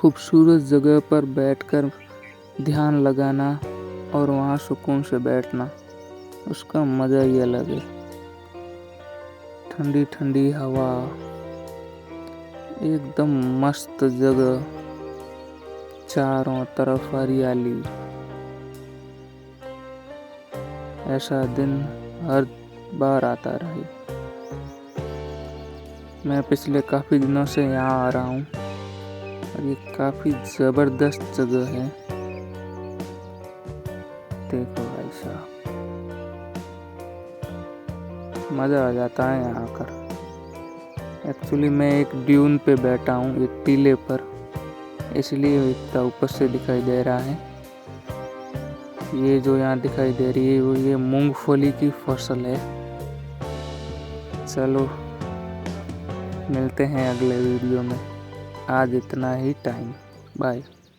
खूबसूरत जगह पर बैठकर ध्यान लगाना और वहाँ सुकून से बैठना, उसका मज़ा ही अलग है। ठंडी ठंडी हवा, एकदम मस्त जगह, चारों तरफ हरियाली। ऐसा दिन हर बार आता रहे। मैं पिछले काफ़ी दिनों से यहाँ आ रहा हूँ और ये काफ़ी ज़बरदस्त जगह है। देखो भाई साहब, मज़ा आ जाता है यहाँ आकर। एक्चुअली मैं एक ड्यून पे बैठा हूँ, एक टीले पर, इसलिए इतना ऊपर से दिखाई दे रहा है। ये जो यहाँ दिखाई दे रही है वो ये मूंगफली की फसल है। चलो मिलते हैं अगले वीडियो में। आज इतना ही टाइम। बाय।